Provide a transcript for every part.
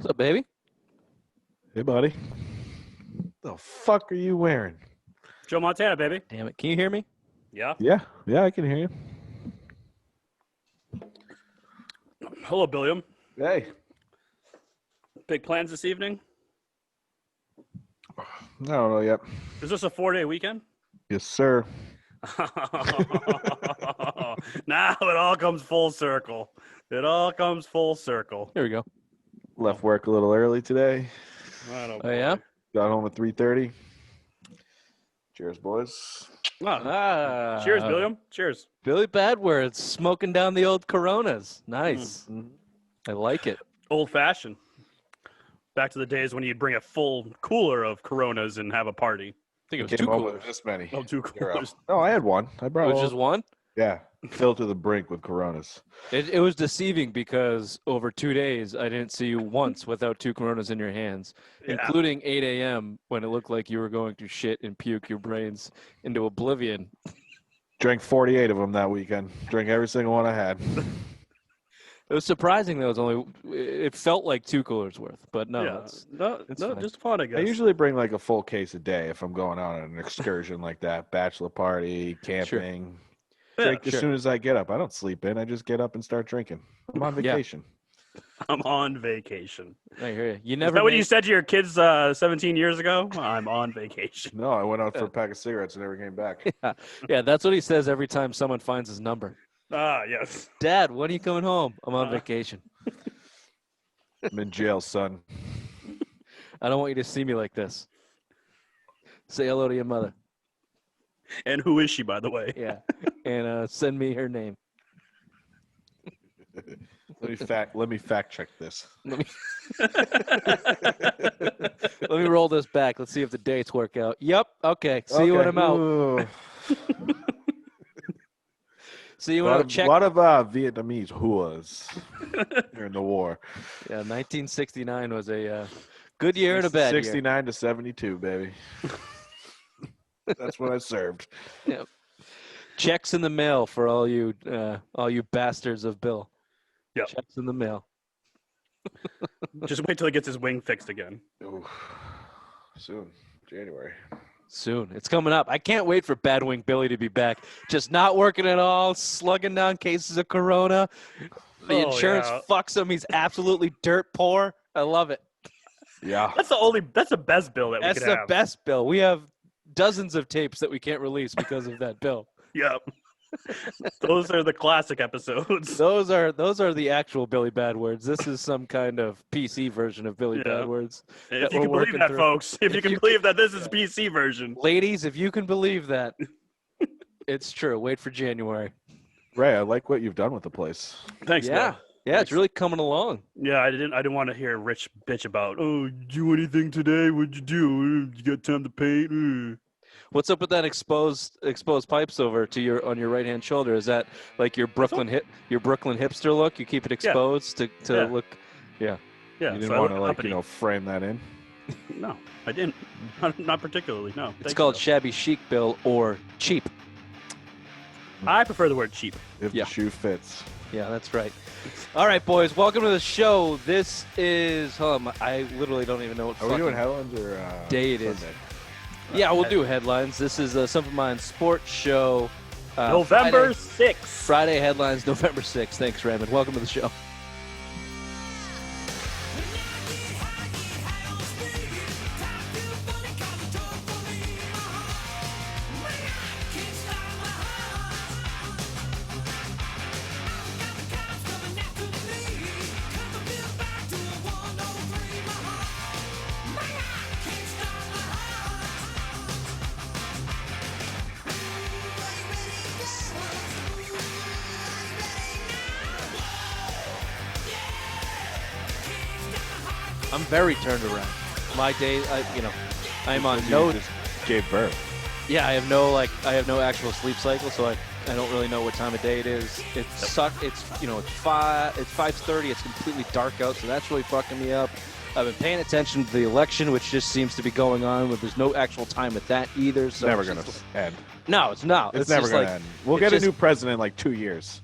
What's up, baby? Hey, buddy. The fuck are you wearing? Joe Montana, baby. Damn it. Can you hear me? Yeah. Yeah, I can hear you. Hello, Billiam. Hey. Big plans this evening? I don't know yet. Is this a 4-day weekend? Yes, sir. Now it all comes full circle. It all comes full circle. Here we go. Left work a little early today. Oh, yeah? Got home at 3:30. Cheers, boys. Cheers, Billiam. Cheers. Billy Badwords smoking down the old Coronas. Nice. I like it. Old fashioned. Back to the days when you'd bring a full cooler of Coronas and have a party. I think it was Came two home coolers. with this many. Oh, 2 coolers. No, I had one. I It brought was just one? Yeah, filled to the brink with Coronas. It was deceiving because over 2 days, I didn't see you once without 2 Coronas in your hands, Yeah. including 8 a.m. when it looked like you were going to shit and puke your brains into oblivion. Drank 48 of them that weekend. Drank every single one I had. It was surprising that it felt like 2 coolers worth, but no. Yeah. It's No, fine. just fun, I guess. I usually bring like a full case a day if I'm going out on an excursion like that. Bachelor party, camping. Yeah, Drink as sure. soon as I get up. I don't sleep in. I just get up and start drinking. I'm on Yeah. vacation. I'm on vacation. I hear you. You Is never that what made- you said to your kids 17 years ago? I'm on vacation. No, I went out for a pack of cigarettes and never came back. Yeah, that's what he says every time someone finds his number. Ah, yes. Dad, when are you coming home? I'm on vacation. I'm in jail, son. I don't want you to see me like this. Say hello to your mother. And who is she, by the way? Yeah. And send me her name. Let me fact check this. Let me roll this back. Let's see if the dates work out. Yep. Okay. See you when I'm out. Ooh. See you A when lot I'm of, check. lot of Vietnamese huas during the war. Yeah, 1969 was a good year and a bad year. 69 to 72, baby. That's what I served. Checks in the mail for all you bastards of Bill. Yep. Checks in the mail. Just wait till he gets his wing fixed again. Ooh. Soon, January. Soon. It's coming up. I can't wait for Bad Wing Billy to be back. Just not working at all, slugging down cases of Corona. The Oh, insurance yeah. fucks him. He's absolutely dirt poor. I love it. Yeah. That's the best bill that we That's could the have. best bill. We have dozens of tapes that we can't release because of that bill. Yep. Those are the classic episodes. Those are the actual Billy Bad Words. This is some kind of PC version of Billy Yeah. Bad Words. If that you we're can believe working that, through. folks. If you If can you believe that this is PC version. Ladies, if you can believe that, it's true. Wait for January. Ray, I like what you've done with the place. Thanks, Yeah. Bill. Yeah, it's really coming along. Yeah, I didn't want to hear Rich bitch about, oh, do anything today? What'd you do? You got time to paint? What's up with that exposed pipes over to on your right hand shoulder? Is that like your Brooklyn hipster look? You keep it exposed to Yeah. look. Yeah. Yeah, You so didn't I want look to, like, uppity. frame that in? No, I didn't. Not particularly, no. It's Thank called you, shabby chic, Bill, or cheap. though. I prefer the word cheap. If Yeah. the shoe fits. Yeah, that's right. All right, boys, welcome to the show. This is I literally don't even know what Are we doing fucking headlines or day it is. Sunday? Yeah, we'll do headlines. This is Something Mind Sports Show. November 6th. Friday headlines, November 6th. Thanks, Raymond. Welcome to the show. I'm very turned around. My day, I'm on no. Just gave birth. Yeah, I have no actual sleep cycle, so I don't really know what time of day it is. It sucks. It's 5:30. It's completely dark out, so that's really fucking me up. I've been paying attention to the election, which just seems to be going on, but there's no actual time at that either. So Never it's going just- to end. No, it's not. It's never just going to like, end. We'll it's get a just- new president in like 2 years.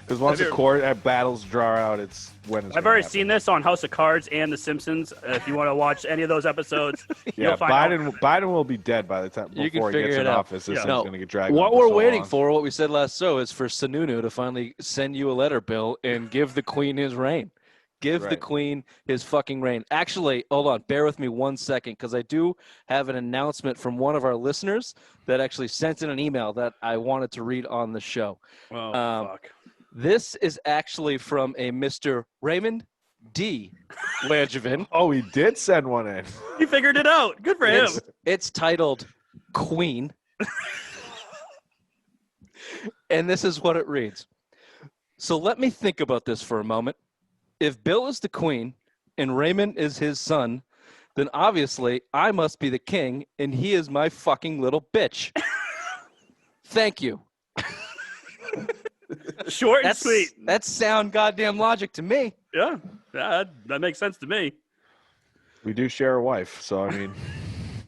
Because once the court battles draw out, it's when it's. I've already seen this on House of Cards and The Simpsons. If you want to watch any of those episodes, yeah, you'll find Biden will be dead by the time before he gets in office. This thing's going to get dragged. What we're waiting for, what we said last show, is for Sununu to finally send you a letter, Bill, and give the Queen his reign. Give the Queen his fucking reign. Actually, hold on. Bear with me 1 second, because I do have an announcement from one of our listeners that actually sent in an email that I wanted to read on the show. Oh, fuck. This is actually from a Mr. Raymond D. Langevin. Oh, he did send one in. He figured it out. Good for him. It's titled Queen. And this is what it reads. So let me think about this for a moment. If Bill is the queen and Raymond is his son, then obviously I must be the king and he is my fucking little bitch. Thank you. Short and sweet. That's sound goddamn logic to me. Yeah, that makes sense to me. We do share a wife, so I mean.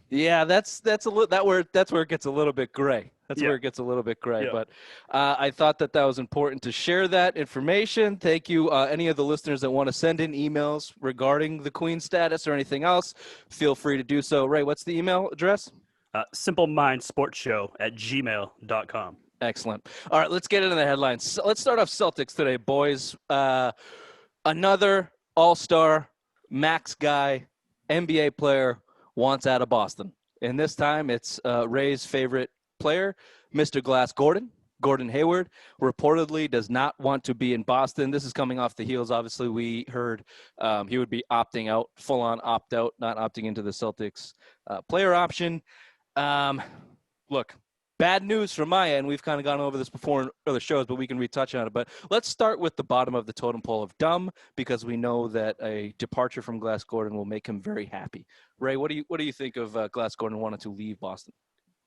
Yeah, that's where it gets a little bit gray. Where it gets a little bit gray. Yeah. But I thought that was important to share that information. Thank you. Any of the listeners that want to send in emails regarding the Queen status or anything else, feel free to do so. Ray, what's the email address? simplemindsportshow@gmail.com. Excellent. All right, let's get into the headlines. So let's start off Celtics today, boys. Another all-star, max guy, NBA player wants out of Boston. And this time it's Ray's favorite player, Mr. Glass Gordon Hayward, reportedly does not want to be in Boston. This is coming off the heels. Obviously, we heard he would be opting out, full-on opt-out, not opting into the Celtics player option. Look, bad news from my end. We've kind of gone over this before in other shows, but we can retouch on it. But let's start with the bottom of the totem pole of dumb, because we know that a departure from Glass Gordon will make him very happy. Ray, what do you think of Glass Gordon wanting to leave Boston?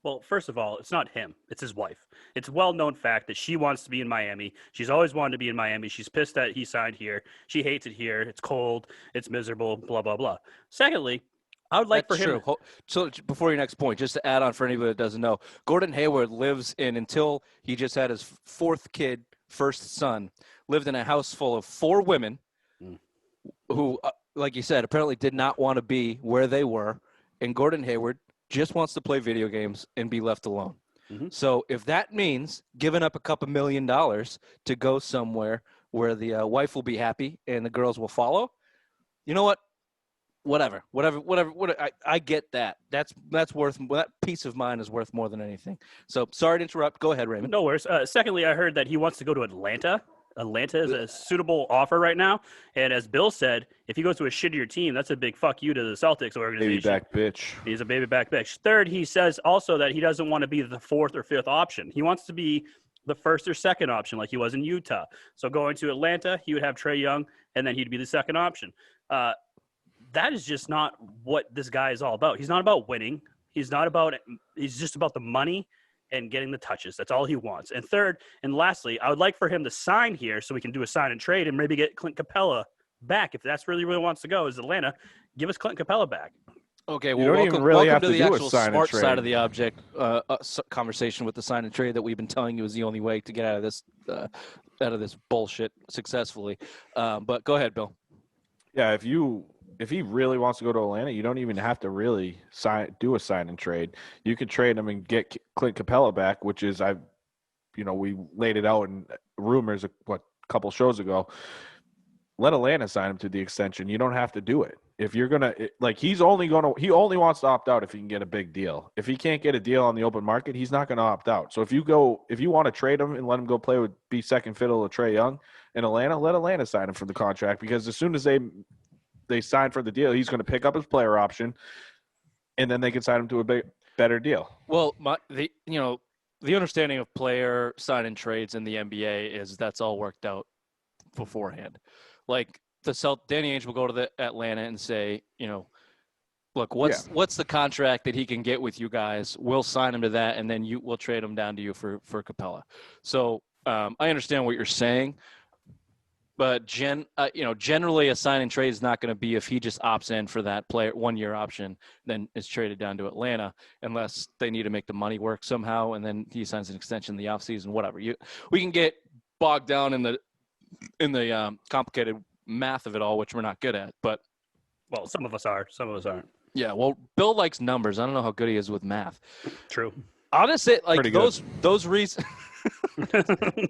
Well, first of all, it's not him. It's his wife. It's a well-known fact that she wants to be in Miami. She's always wanted to be in Miami. She's pissed that he signed here. She hates it here. It's cold. It's miserable, blah, blah, blah. Secondly, I would like for him. True. So before your next point, just to add on for anybody that doesn't know, Gordon Hayward lives in, until he just had his first son, lived in a house full of 4 women who, like you said, apparently did not want to be where they were. And Gordon Hayward just wants to play video games and be left alone. Mm-hmm. So if that means giving up a couple $1 million to go somewhere where the wife will be happy and the girls will follow, you know what? Whatever. I get that. That's worth, that peace of mind is worth more than anything. So sorry to interrupt. Go ahead, Raymond. No worries. Secondly, I heard that he wants to go to Atlanta. Atlanta is a suitable offer right now. And as Bill said, if he goes to a shittier team, that's a big fuck you to the Celtics organization. Baby back bitch. He's a baby back bitch. Third, he says also that he doesn't want to be the 4th or 5th option. He wants to be the 1st or 2nd option like he was in Utah. So going to Atlanta, he would have Trae Young, and then he'd be the 2nd option. That is just not what this guy is all about. He's not about winning. He's just about the money and getting the touches. That's all he wants. And third, and lastly, I would like for him to sign here so we can do a sign and trade and maybe get Clint Capella back. If that's really wants to go, is Atlanta, give us Clint Capella back. Okay, well, welcome to the actual smart side of the object conversation with the sign and trade that we've been telling you is the only way to get out of this bullshit successfully. But go ahead, Bill. Yeah, if he really wants to go to Atlanta, you don't even have to really do a sign and trade. You could trade him and get Clint Capella back, which is we laid it out in rumors a couple shows ago. Let Atlanta sign him to the extension. You don't have to do it. If you're he only wants to opt out if he can get a big deal. If he can't get a deal on the open market, he's not going to opt out. So if you want to trade him and let him go be second fiddle to Trae Young in Atlanta, let Atlanta sign him for the contract, because as soon as they sign for the deal, he's going to pick up his player option, and then they can sign him to a better deal. Well, the understanding of player sign and trades in the NBA is that's all worked out beforehand. Like Danny Ainge will go to the Atlanta and say, look, what's the contract that he can get with you guys? We'll sign him to that, and then we'll trade him down to you for Capella. So I understand what you're saying. But generally a sign and trade is not going to be if he just opts in for that player 1-year option, then it's traded down to Atlanta, unless they need to make the money work somehow, and then he signs an extension in the offseason, whatever. We can get bogged down in the complicated math of it all, which we're not good at. But Well, some of us are. Some of us aren't. yeah, well, Bill likes numbers. I don't know how good he is with math. True. I'll just say, like, Pretty good. those reasons.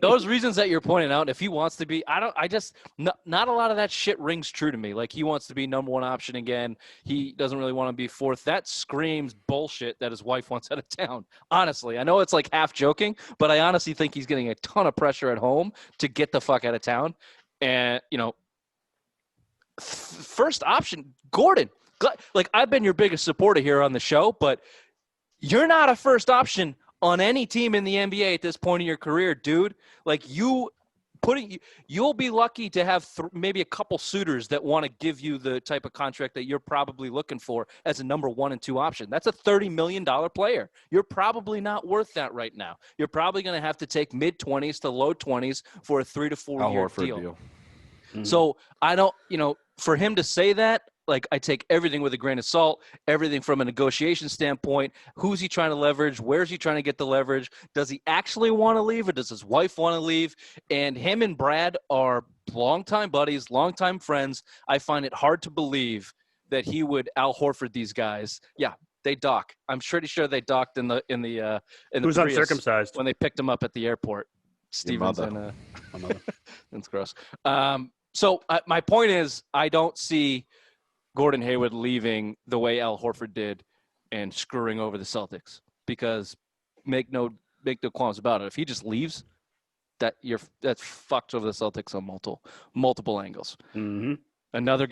Those reasons that you're pointing out, if he wants to be, not a lot of that shit rings true to me. Like, he wants to be number one option again. He doesn't really want to be fourth. That screams bullshit that his wife wants out of town. Honestly, I know it's like half joking, but I honestly think he's getting a ton of pressure at home to get the fuck out of town. And, first option, Gordon. Like, I've been your biggest supporter here on the show, but you're not a first option on any team in the NBA at this point in your career, dude. Like, you'll be lucky to have maybe a couple suitors that want to give you the type of contract that you're probably looking for as a number 1 and 2 option. That's a $30 million player. You're probably not worth that right now. You're probably going to have to take mid-20s to low 20s for a 3 to 4 year deal. Mm-hmm. So I don't, for him to say that, like, I take everything with a grain of salt, everything from a negotiation standpoint. Who's he trying to leverage? Where's he trying to get the leverage? Does he actually want to leave, or does his wife want to leave? And him and Brad are longtime buddies, longtime friends. I find it hard to believe that he would Al Horford these guys. Yeah, they dock. I'm pretty sure they docked in the Who's Prius uncircumcised? when they picked him up at the airport. Stevens and My mother. that's gross. So my point is, I don't see Gordon Hayward leaving the way Al Horford did and screwing over the Celtics, because make no qualms about it. If he just leaves, that's fucked over the Celtics on multiple angles. Mm-hmm. Another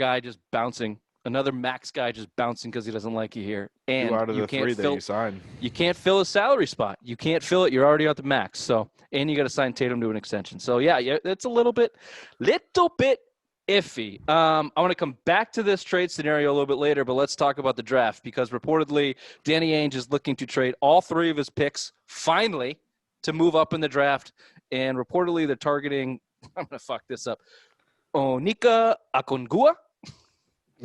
max guy just bouncing because he doesn't like you here. And 2 out of the 3 that you signed. You can't fill a salary spot. You can't fill it. You're already at the max. So, and you got to sign Tatum to an extension. So yeah, it's a little bit iffy. I want to come back to this trade scenario a little bit later, but let's talk about the draft, because reportedly Danny Ainge is looking to trade all 3 of his picks finally to move up in the draft. And reportedly they're targeting, I'm going to fuck this up, Onika Okongwu.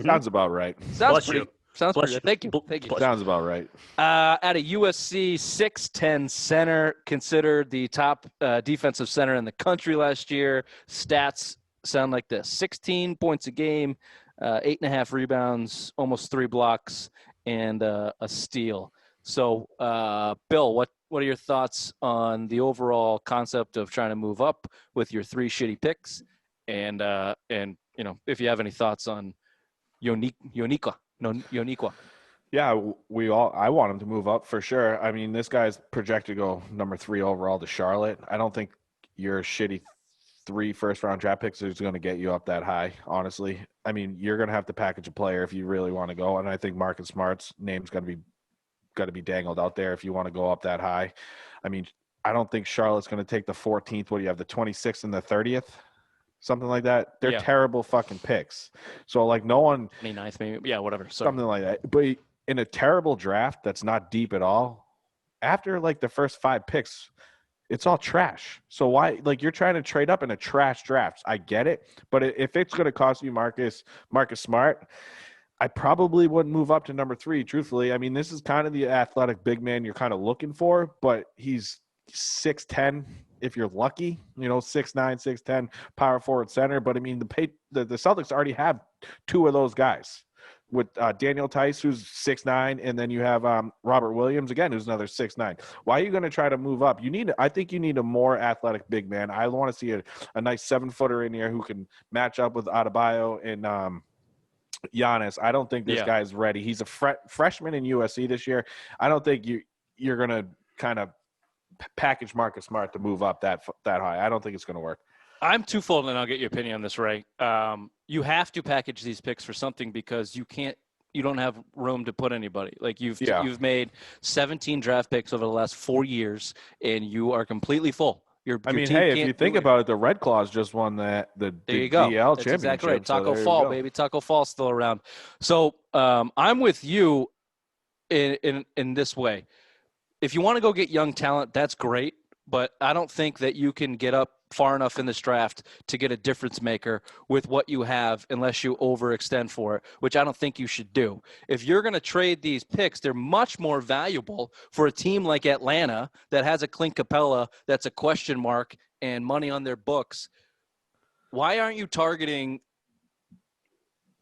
Sounds about right. Sounds pretty. Thank you. Sounds about right. At a USC 6'10" center, considered the top defensive center in the country last year. Stats sound like this: 16 points a game, 8.5 rebounds, almost 3 blocks, and a steal. So, Bill, what are your thoughts on the overall concept of trying to move up with your 3 shitty picks? And if you have any thoughts on Yoniqua. Yeah, I want him to move up for sure. I mean, this guy's projected to go number 3 overall to Charlotte. I don't think your shitty 3 first-round draft picks is going to get you up that high, honestly. I mean, you're going to have to package a player if you really want to go, and I think Marcus Smart's name's got to be dangled out there if you want to go up that high. I mean, I don't think Charlotte's going to take the 14th. What do you have, the 26th and the 30th? Something like that. They're terrible fucking picks. So, like, no one – 29th maybe. Yeah, whatever. Something like that. But in a terrible draft that's not deep at all, after, like, the first 5 picks – it's all trash. So why, like, you're trying to trade up in a trash draft. I get it. But if it's going to cost you Marcus Smart, I probably wouldn't move up to number 3, truthfully. I mean, this is kind of the athletic big man you're kind of looking for, but he's 6'10", if you're lucky, 6'9", 6'10", power forward center. But I mean, the Celtics already have 2 of those guys, with Daniel Tice, who's 6'9", and then you have Robert Williams, again, who's another 6'9". Why are you going to try to move up? I think you need a more athletic big man. I want to see a nice 7-footer in here who can match up with Adebayo and Giannis. I don't think this guy's ready. He's a freshman in USC this year. I don't think you're going to kind of package Marcus Smart to move up that high. I don't think it's going to work. I'm twofold, and I'll get your opinion on this, Ray. You have to package these picks for something, because you don't have room to put anybody. Like, you've made 17 draft picks over the last 4 years, and you are completely full. If you think about it, the Red Claws just won the DL championship. That's exactly right. Taco Fall, baby. Taco Fall's still around. So I'm with you in this way. If you want to go get young talent, that's great. But I don't think that you can get up far enough in this draft to get a difference maker with what you have unless you overextend for it, which I don't think you should do. If you're going to trade these picks, they're much more valuable for a team like Atlanta that has a Clint Capella that's a question mark and money on their books. why aren't you targeting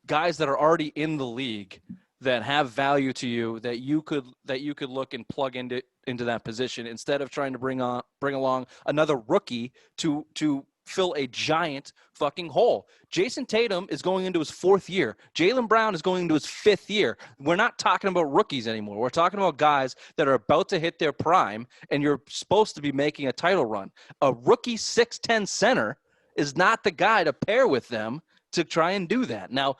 guys that are already in the league that have value to you that you could look and plug into that position instead of trying to bring along another rookie to fill a giant fucking hole? Jason Tatum is going into his 4th year. Jaylen Brown is going into his 5th year. We're not talking about rookies anymore. We're talking about guys that are about to hit their prime, and you're supposed to be making a title run. A rookie 6'10" center is not the guy to pair with them to try and do that. Now,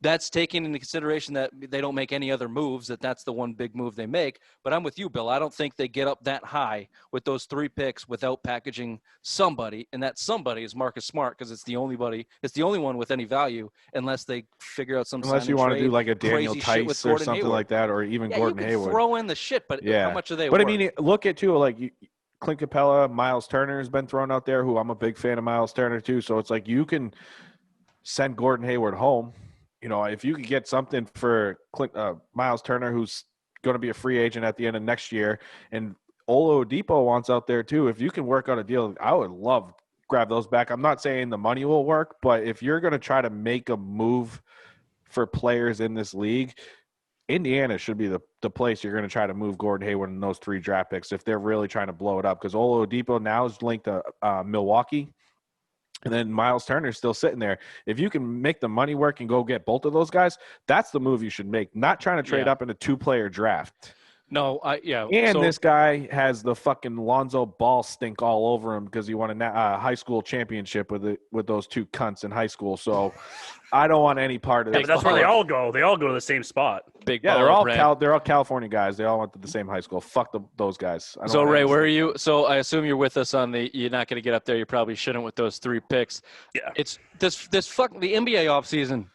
that's taking into consideration that they don't make any other moves, that's the one big move they make. But I'm with you, Bill. I don't think they get up that high with those 3 picks without packaging somebody, and that somebody is Marcus Smart because it's the only one with any value unless they figure out some Unless you want to do like a Daniel Tice or something Hayward. like that, or even Gordon you can Hayward. Throw in the shit, but how much are they But worth? I mean, look at too, like Clint Capella, Miles Turner has been thrown out there, who I'm a big fan of Miles Turner too. So it's like you can send Gordon Hayward home. You know, if you could get something for Miles Turner, who's going to be a free agent at the end of next year, and Oladipo wants out there too. If you can work out a deal, I would love grab those back. I'm not saying the money will work, but if you're going to try to make a move for players in this league, Indiana should be the place you're going to try to move Gordon Hayward and those 3 draft picks if they're really trying to blow it up. Because Oladipo now is linked to Milwaukee. And then Miles Turner's still sitting there. If you can make the money work and go get both of those guys, that's the move you should make. Not trying to trade up in a 2-player draft. No, And this guy has the fucking Lonzo Ball stink all over him because he won a high school championship with those 2 cunts in high school. So I don't want any part of Yeah, this. but that's where they all go. They all go to the same spot. They're all California guys. They all went to the same high school. Fuck those guys. So Ray, where are you? So I assume you're with us on you're not going to get up there. You probably shouldn't with those 3 picks. Yeah. It's the NBA offseason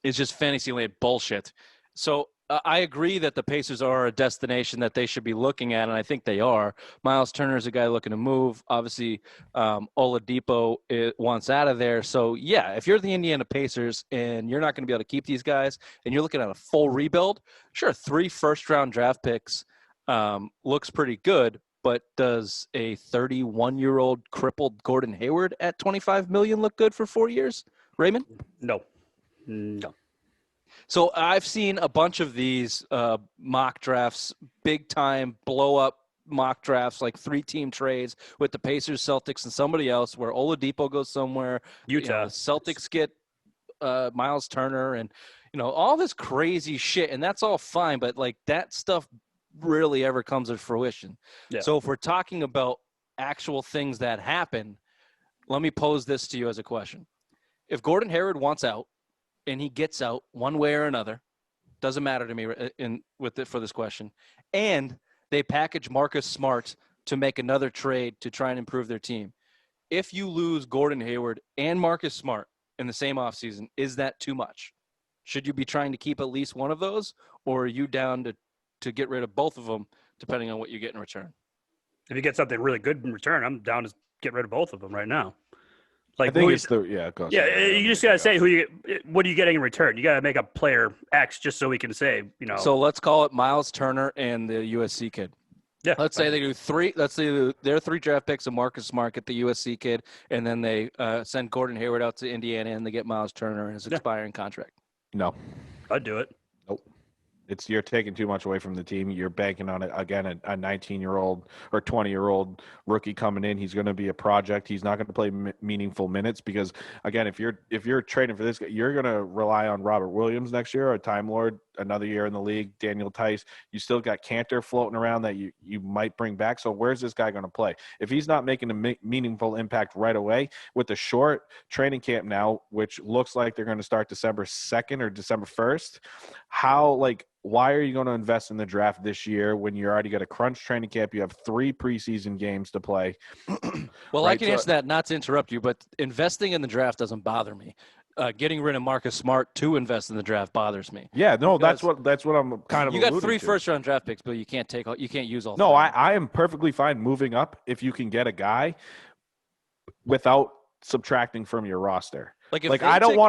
is just fantasy land bullshit. So I agree that the Pacers are a destination that they should be looking at, and I think they are. Miles Turner is a guy looking to move. Obviously, Oladipo wants out of there. So, yeah, if you're the Indiana Pacers and you're not going to be able to keep these guys and you're looking at a full rebuild, sure, 3 first-round draft picks looks pretty good, but does a 31-year-old crippled Gordon Hayward at $25 million look good for 4 years? Raymond? No. So I've seen a bunch of these mock drafts, big-time blow-up mock drafts, like 3-team trades with the Pacers, Celtics, and somebody else where Oladipo goes somewhere. Utah. Celtics get Miles Turner and, all this crazy shit. And that's all fine, but, like, that stuff rarely ever comes to fruition. Yeah. So if we're talking about actual things that happen, let me pose this to you as a question. If Gordon Hayward wants out, and he gets out one way or another, doesn't matter to me for this question, and they package Marcus Smart to make another trade to try and improve their team. If you lose Gordon Hayward and Marcus Smart in the same offseason, is that too much? Should you be trying to keep at least one of those, or are you down to get rid of both of them, depending on what you get in return? If you get something really good in return, I'm down to get rid of both of them right now. Like, I think it's you just gotta say what are you getting in return? You gotta make a player X just so we can say, So let's call it Miles Turner and the USC kid. Yeah. Let's say they do 3. Let's say they're 3 draft picks of Marcus Smart, get the USC kid, and then they send Gordon Hayward out to Indiana and they get Miles Turner in his expiring contract. No, I'd do it. Nope. You're taking too much away from the team. You're banking on it again. A 19-year-old or 20-year-old rookie coming in. He's going to be a project. He's not going to play meaningful minutes because, again, if you're trading for this guy, you're going to rely on Robert Williams next year, a Time Lord, another year in the league, Daniel Tice. You still got Cantor floating around that you might bring back. So where's this guy going to play? If he's not making a meaningful impact right away with the short training camp now, which looks like they're going to start December 2nd or December 1st, why are you going to invest in the draft this year when you already got a crunch training camp? You have 3 preseason games to play. Well, right? I can answer that, not to interrupt you, but investing in the draft doesn't bother me. Getting rid of Marcus Smart to invest in the draft bothers me. Yeah, no, that's what I'm kind of. You got 3 first-round draft picks, but you can't use all. No, I am perfectly fine moving up if you can get a guy without subtracting from your roster. Like I don't want